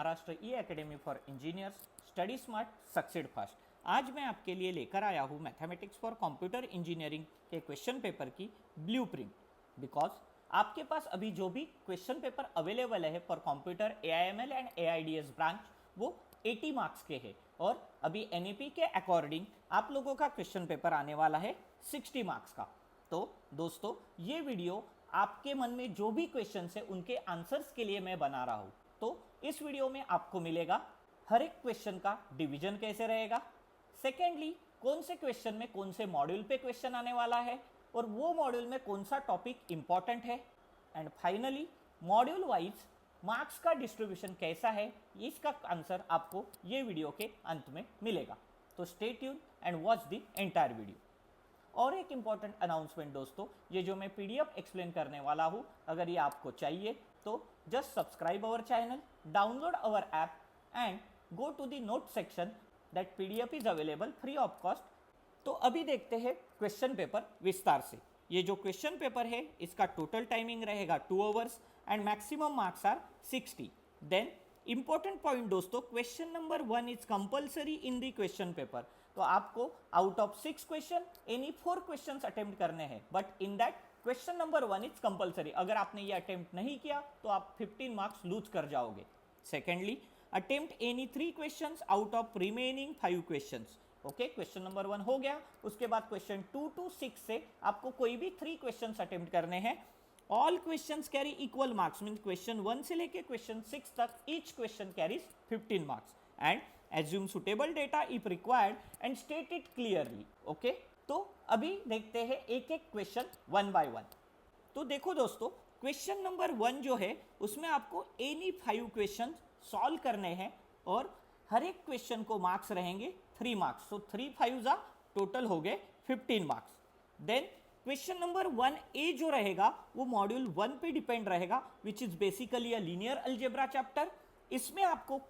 Maharashtra E academy for engineers, study smart succeed fast. आज मैं आपके लिए लेकर आया हूँ मैथमेटिक्स फॉर कंप्यूटर इंजीनियरिंग के क्वेश्चन पेपर की ब्लूप्रिंट। बिकॉज आपके पास अभी जो भी क्वेश्चन पेपर अवेलेबल है for computer AIML and AIDS branch वो 80 मार्क्स के हैं और अभी NEP के अकॉर्डिंग आप लोगों का क्वेश्चन पेपर आने वाला है 60 मार्क्स का। तो दोस्तों ये वीडियो आपके मन में जो भी क्वेश्चंस है उनके आंसर्स के लिए मैं बना रहा हूँ। तो इस वीडियो में आपको मिलेगा हर एक क्वेश्चन का डिवीजन कैसे रहेगा, सेकेंडली कौन से क्वेश्चन में कौन से मॉड्यूल पे क्वेश्चन आने वाला है और वो मॉड्यूल में कौन सा टॉपिक इंपॉर्टेंट है, and finally module wise marks का डिस्ट्रीब्यूशन कैसा है, इसका आंसर आपको ये वीडियो के अंत में मिलेगा। तो stay tune and watch the entire video. और एक इंपॉर्टेंट अनाउंसमेंट दोस्तों, ये जो मैं PDF एक्सप्लेन करने वाला हूँ, अगर ये आपको चाहिए तो just subscribe our channel, download our app and go to the note section, that PDF is available free of cost. तो अभी देखते हैं क्वेश्चन पेपर विस्तार से। ये जो क्वेश्चन पेपर है इसका टोटल टाइमिंग रहेगा 2 hours and maximum marks are 60। Then important point दोस्तों, question number 1 is compulsory in the question paper. तो आपको out of 6 question any 4 question attempt करने हैं, but in that question number 1 is compulsory. अगर आपने ये attempt नहीं किया तो आप 15 मार्क्स लूज कर जाओगे। Secondly, attempt any 3 question out of remaining 5 question. Okay, question number 1 हो गया। उसके बाद क्वेश्चन 2 to 6 से आपको कोई भी 3 क्वेश्चन अटेम्प्ट करने हैं। All questions carry equal marks, mean question 1 से लेके क्वेश्चन 6 तक each question carries 15 marks and assume suitable data if required and state it clearly। Okay, तो अभी देखते हैं एक एक क्वेश्चन 1 by 1। तो देखो दोस्तों, क्वेश्चन नंबर 1 जो है उसमें आपको एनी 5 क्वेश्चन सॉल्व करने हैं और हर एक क्वेश्चन को मार्क्स रहेंगे 3 मार्क्स। सो 3 5 टोटल हो गए 15 marks. Then question number 1A जो रहेगा वो मॉड्यूल 1 पे डिपेंड रहेगा, which is basically a linear algebra chapter. इसमें आपको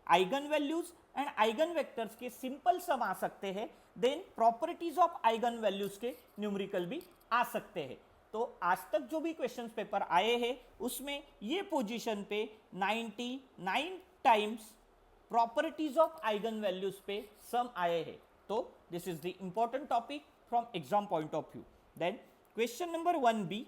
eigen values and eigen vectors के सिंपल सम आ सकते हैं। Then properties of eigen values के न्यूमेरिकल भी आ सकते हैं। तो आज तक जो भी क्वेश्चंस पेपर आए हैं उसमें ये पोजीशन पे 99 times properties of eigen values पे सम आए हैं। तो this is the important topic from exam point of view. Then question number 1B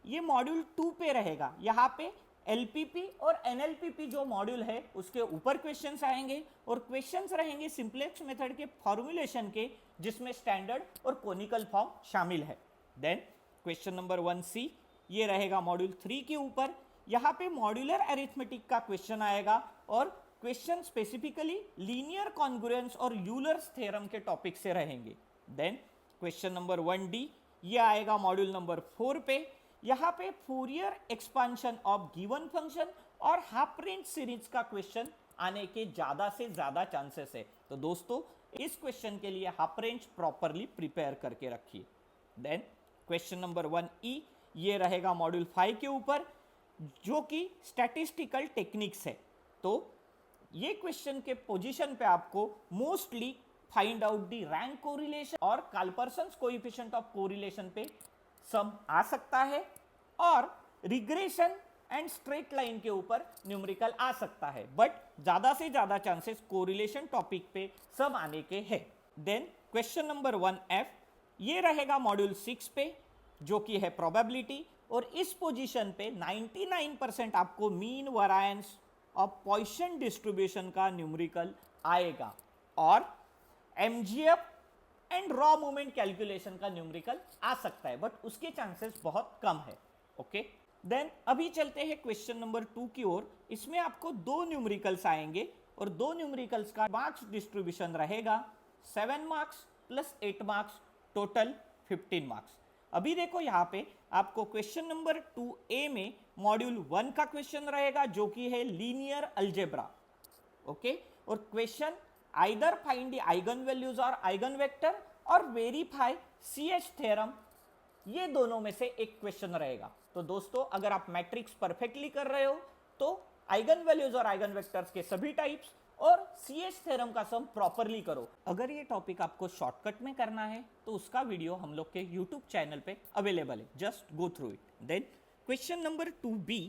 ये मॉड्यूल 2 पे रहेगा। यहाँ पे LPP और NLPP जो मॉड्यूल है उसके ऊपर क्वेश्चंस आएंगे और क्वेश्चंस रहेंगे सिंपलेक्स मेथड के फॉर्मुलेशन के, जिसमें स्टैंडर्ड और कोनिकल फॉर्म शामिल है। देन क्वेश्चन नंबर 1C ये रहेगा मॉड्यूल 3 के ऊपर। यहाँ पे मॉड्यूलर अरिथमेटिक का क्वेश्चन आएगा और क्वेश्चन स्पेसिफिकली लीनियर कॉन्ग्रुएंस और यूलर्स थ्योरम के टॉपिक से रहेंगे। देन क्वेश्चन नंबर 1D ये आएगा मॉड्यूल नंबर 4 पे। यहाँ पे Fourier expansion of given function और हाफ रेंज सीरीज का क्वेश्चन आने के ज़्यादा से ज़्यादा चांसेस है। तो दोस्तों इस क्वेश्चन के लिए हाफ रेंज प्रॉपरली प्रिपेयर करके रखिए। देन क्वेश्चन नंबर 1E ये रहेगा मॉड्यूल 5 के ऊपर, जो कि स्टैटिस्टिकल टेक्निक्स है। तो ये क्वेश्चन के पोजीशन पे आपको mostly find out the rank correlation और कार्लपर्सन्स कोएफिशिएंट ऑफ कोरिलेशन पे सम आ सकता है और रिग्रेशन एंड स्ट्रेट लाइन के ऊपर न्यूमेरिकल आ सकता है, बट ज्यादा से ज्यादा चांसेस कोरिलेशन टॉपिक पे सम आने के हैं। देन क्वेश्चन नंबर 1F ये रहेगा मॉड्यूल 6 पे, जो कि है प्रोबेबिलिटी, और इस पोजीशन पे 99% आपको mean variance of Poisson distribution का न्यूमेरिकल आएगा और MGF and raw movement calculation का न्यूमेरिकल आ सकता है, बट उसके चांसेस बहुत कम है। ओके, देन अभी चलते हैं क्वेश्चन नंबर 2 की ओर। इसमें आपको 2 न्यूमेरिकल्स आएंगे और 2 न्यूमेरिकल्स का मार्क्स डिस्ट्रीब्यूशन रहेगा 7 marks plus 8 marks, total 15 marks. अभी देखो यहाँ पे आपको क्वेश्चन नंबर 2A में मॉड्यूल 1 का क्वेश्चन रहेगा, जो कि है लीनियर अलजेब्रा। ओके, और question either find the eigen values और आइगन वेक्टर और वेरीफाई CH थ्योरम, ये दोनों में से एक क्वेश्चन रहेगा। तो दोस्तों अगर आप मैट्रिक्स परफेक्टली कर रहे हो तो आइगन वैल्यूज और आइगन वेक्टर्स के सभी टाइप्स और CH थ्योरम का सम प्रॉपरली करो। अगर ये टॉपिक आपको शॉर्टकट में करना है तो उसका वीडियो हम लोग के YouTube चैनल पे अवेलेबल है, just go through it. Then question number 2B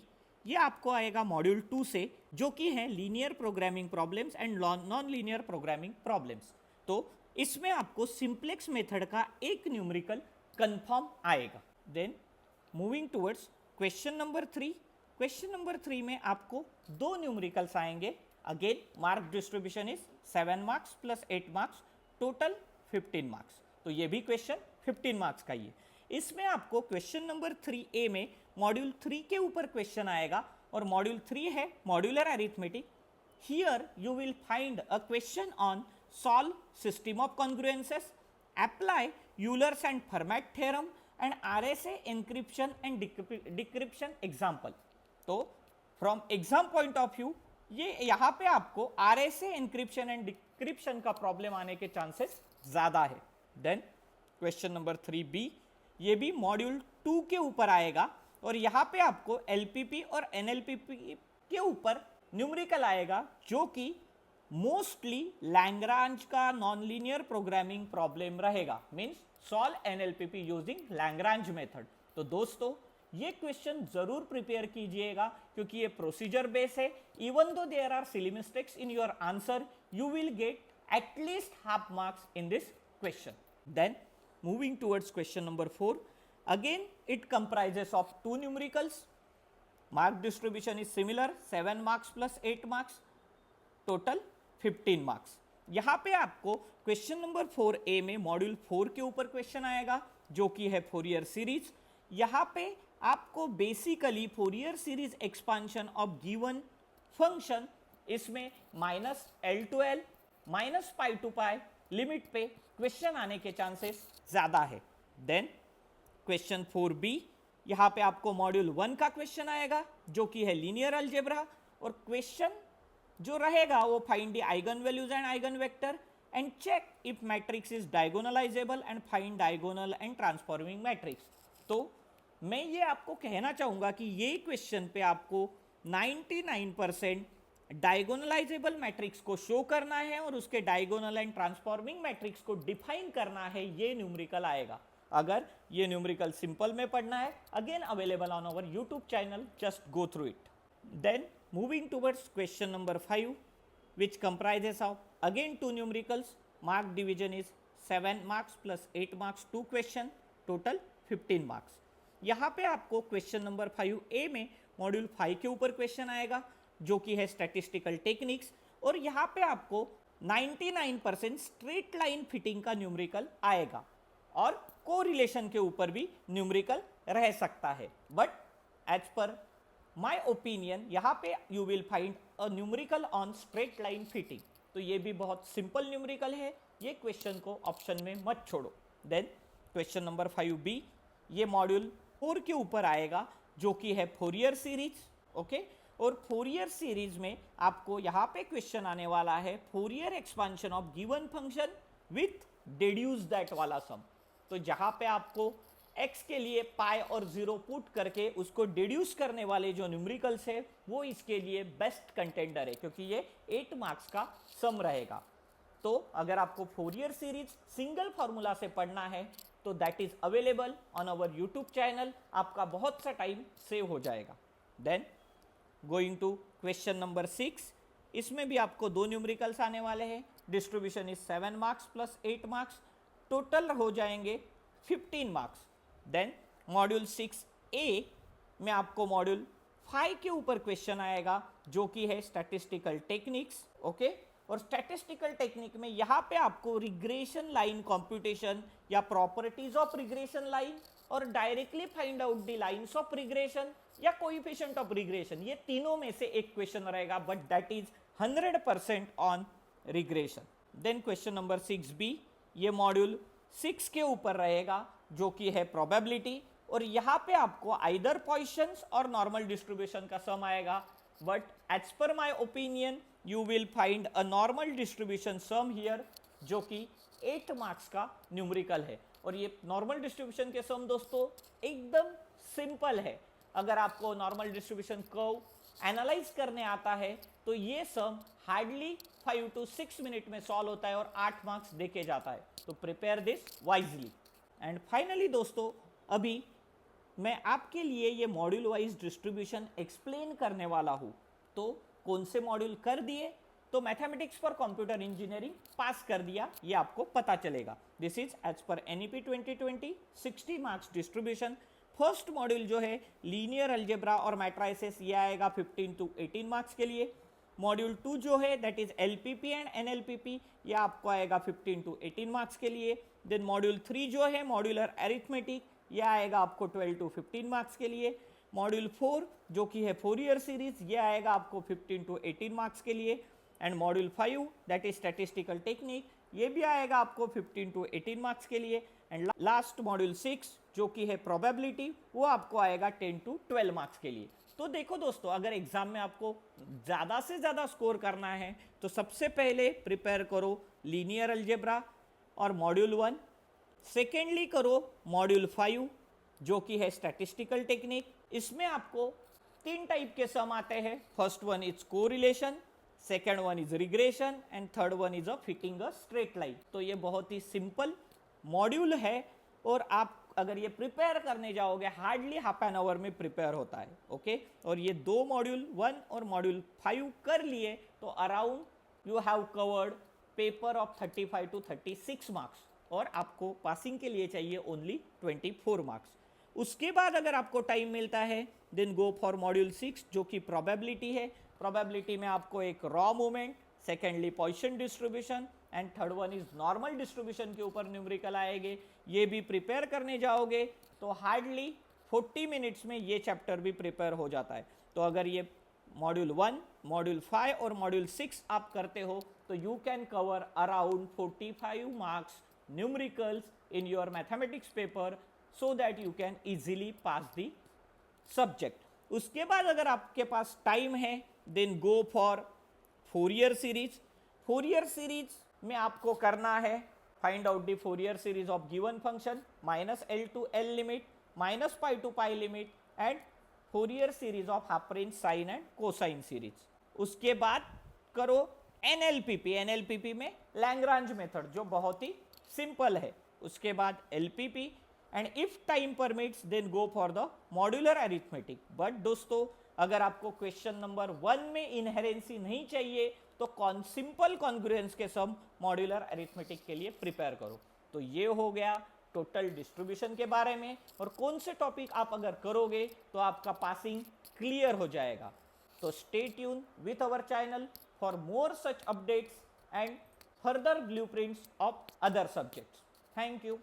ये आपको आएगा मॉड्यूल 2 से, जो कि है linear programming problems and non linear programming problems. तो इसमें आपको सिंप्लेक्स मेथड का एक न्यूमेरिकल कंफर्म आएगा। Then moving towards question number 3। Question number 3 में आपको दो न्यूमेरिकल्स आएंगे। Again mark distribution is 7 marks plus 8 marks, total 15 marks. तो ये भी क्वेश्चन 15 मार्क्स का ही है। इसमें आपको क्वेश्चन नंबर 3A में मॉड्यूल 3 के ऊपर क्वेश्चन आएगा और मॉड्यूल 3 है modular arithmetic. Here you will find a question on solve system of congruences, apply Euler's and Fermat theorem and RSA encryption and decryption example. तो from exam point of view ये यहाँ पे आपको RSA encryption and decryption का problem आने के chances ज्यादा है। देन क्वेश्चन नंबर 3B, ये भी मॉड्यूल 2 के ऊपर आएगा और यहाँ पे आपको LPP और NLPP के ऊपर न्यूमेरिकल आएगा, जो कि मोस्टली लैग्रांज का नॉन लीनियर प्रोग्रामिंग प्रॉब्लम रहेगा, means solve NLPP using Lagrange method. तो दोस्तों ये क्वेश्चन जरूर प्रिपेयर कीजिएगा, क्योंकि ये प्रोसीजर बेस है। Even though there are silly mistakes in your answer, you will get at least half marks in this question. Then moving towards question number 4, again it comprises of two numericals. Mark distribution is similar, 7 marks plus 8 marks, total 15 marks. यहाँ पे आपको question number 4A में module 4 के ऊपर question आएगा, जो कि है फोरियर सीरीज। यहाँ पे आपको basically Fourier series expansion of given function, इसमें -L to L -π to π limit पे क्वेश्चन आने के चांसेस ज्यादा है। देन क्वेश्चन 4B, यहाँ पे आपको मॉड्यूल 1 का क्वेश्चन आएगा, जो कि है लीनियर अलजेब्रा, और क्वेश्चन जो रहेगा वो find the eigen values and eigen vector and check if matrix is diagonalisable and find diagonal and transforming matrix. तो मैं ये आपको कहना चाहूंगा कि ये क्वेश्चन पे आपको 99% डायगोनलाइजेबल मैट्रिक्स को शो करना है और उसके डायगोनल एंड ट्रांसफॉर्मिंग मैट्रिक्स को डिफाइन करना है, ये न्यूमेरिकल आएगा। अगर ये न्यूमेरिकल सिंपल में पढ़ना है, again available on our YouTube channel, just go through it. Then moving towards question number 5, which comprises of again two numericals. Mark division is 7 marks plus 8 marks, 2 question, total 15 marks. यहाँ पे आपको question number 5A में module 5 के ऊपर question आएगा, जो कि है स्टैटिस्टिकल टेक्निक्स, और यहाँ पे आपको 99% स्ट्रेट लाइन फिटिंग का न्यूमेरिकल आएगा और कोरिलेशन के ऊपर भी न्यूमेरिकल रह सकता है। But as per my opinion यहाँ पे you will find a numerical on straight line fitting. तो ये भी बहुत सिंपल न्यूमेरिकल है, ये क्वेश्चन को ऑप्शन में मत छोड़ो। देन क्वेश्चन नंबर 5B, ये मॉड्यूल 4 के ऊपर आएगा, जो कि है फोरियर सीरीज। ओके, और फोरियर सीरीज में आपको यहाँ पे क्वेश्चन आने वाला है Fourier expansion of given function with deduce that वाला सम। तो जहाँ पे आपको x के लिए पाई और 0 पुट करके उसको डिड्यूस करने वाले जो न्यूमेरिकल्स है, वो इसके लिए बेस्ट कंटेंडर है, क्योंकि ये 8 मार्क्स का सम रहेगा। तो अगर आपको फोरियर सीरीज सिंगल फार्मूला से पढ़ना है तो that is available on our YouTube channel, आपका बहुत सा टाइम सेव हो जाएगा। Then going to question number 6, इसमें भी आपको दो न्यूमेरिकल्स आने वाले हैं। Distribution is 7 marks plus 8 marks, total हो जाएंगे 15 मार्क्स। देन मॉड्यूल 6A में आपको मॉड्यूल 5 के ऊपर क्वेश्चन आएगा, जो कि है स्टैटिस्टिकल टेक्निक्स। ओके, और स्टैटिस्टिकल टेक्निक में यहाँ पे आपको रिग्रेशन लाइन कंप्यूटेशन या प्रॉपर्टीज ऑफ रिग्रेशन लाइन और directly find out the lines of regression या कोएफिशिएंट ऑफ रिग्रेशन, ये तीनों में से एक क्वेश्चन रहेगा, but that is 100% on regression. Then question number 6B, ये मॉड्यूल 6 के ऊपर रहेगा, जो कि है प्रोबेबिलिटी, और यहाँ पे आपको आइदर पॉइसंस और नॉर्मल डिस्ट्रीब्यूशन का सम आएगा, but as per my opinion you will find a normal distribution sum here, जो कि 8 मार्क्स का न्यूमेरिकल है। और ये नॉर्मल डिस्ट्रीब्यूशन के सम दोस्तों एकदम सिंपल है। अगर आपको नॉर्मल डिस्ट्रीब्यूशन कर्व एनालाइज करने आता है तो ये सम हार्डली 5 to 6 मिनट में सॉल्व होता है और 8 मार्क्स देके जाता है। तो prepare this wisely. And finally दोस्तों, अभी मैं आपके लिए ये मॉड्यूल वाइज डिस्ट्रीब्यूशन एक्सप्लेन करने वाला हूँ। तो कौन से मॉड्यूल कर दिए तो mathematics for computer engineering pass कर दिया, ये आपको पता चलेगा। This is as per NEP 2020 60 marks distribution. First module जो है लीनियर अलजेब्रा और मैट्राइसेस, ये आएगा 15 to 18 मार्क्स के लिए। मॉड्यूल 2 जो है that is LPP and NLPP, ये आपको आएगा 15 to 18 मार्क्स के लिए। देन मॉड्यूल 3 जो है मॉड्यूलर अरिथमेटिक, ये आएगा आपको 12 to 15 मार्क्स के लिए। मॉड्यूल 4 जो कि है फोरियर सीरीज, ये आएगा आपको 15 to 18 मार्क्स के लिए। And module 5 that is statistical technique, ये भी आएगा आपको 15 to 18 मार्क्स के लिए। एंड लास्ट मॉड्यूल 6 जो कि है प्रोबेबिलिटी, वो आपको आएगा 10 to 12 मार्क्स के लिए। तो देखो दोस्तों, अगर एग्जाम में आपको ज़्यादा से ज़्यादा स्कोर करना है तो सबसे पहले प्रिपेयर करो लीनियर अलजेब्रा और मॉड्यूल 1। सेकेंडली करो मॉड्यूल 5 जो कि है स्टैटिस्टिकल टेक्निक। इसमें आपको 3 टाइप के सम आते हैं। First one is correlation, second one is regression and third one is a fitting a straight line. तो ये बहुत ही सिंपल मॉड्यूल है और आप अगर ये प्रिपेयर करने जाओगे हार्डली हाफ एन आवर में प्रिपेयर होता है। ओके, और ये 2 मॉड्यूल 1 और मॉड्यूल 5 कर लिए तो around you have covered paper of 35 to 36 marks और आपको पासिंग के लिए चाहिए ओनली 24 मार्क्स। उसके बाद अगर आपको टाइम मिलता है देन गो फॉर मॉड्यूल 6 जो कि प्रोबेबिलिटी है। प्रोबेबिलिटी में आपको एक raw movement, secondly Poisson distribution and third one is normal distribution के ऊपर न्यूमेरिकल आएंगे। ये भी प्रिपेयर करने जाओगे तो हार्डली 40 मिनट्स में ये चैप्टर भी प्रिपेयर हो जाता है। तो अगर ये मॉड्यूल 1, मॉड्यूल 5 और मॉड्यूल 6 आप करते हो तो you can cover around 45 marks numericals in your mathematics paper so that you can easily pass the subject. उसके बाद अगर आपके पास टाइम है then go for Fourier series. Fourier series में आपको करना है find out the Fourier series of given function -L to L limit, -π to π limit and Fourier series of half range sine and cosine series. उसके बाद करो NLPP। NLPP में Lagrange method जो बहुत ही सिंपल है। उसके बाद LPP and if time permits then go for the modular arithmetic. But दोस्तों, अगर आपको क्वेश्चन नंबर 1 में इनहेरेंसी नहीं चाहिए तो सिंपल कॉन्ग्रुएंस के सम मॉड्यूलर अरिथमेटिक के लिए प्रिपेयर करो। तो ये हो गया टोटल डिस्ट्रीब्यूशन के बारे में और कौन से टॉपिक आप अगर करोगे तो आपका पासिंग क्लियर हो जाएगा। तो stay tune with our channel for more such updates and further blueprints of other subjects. Thank you.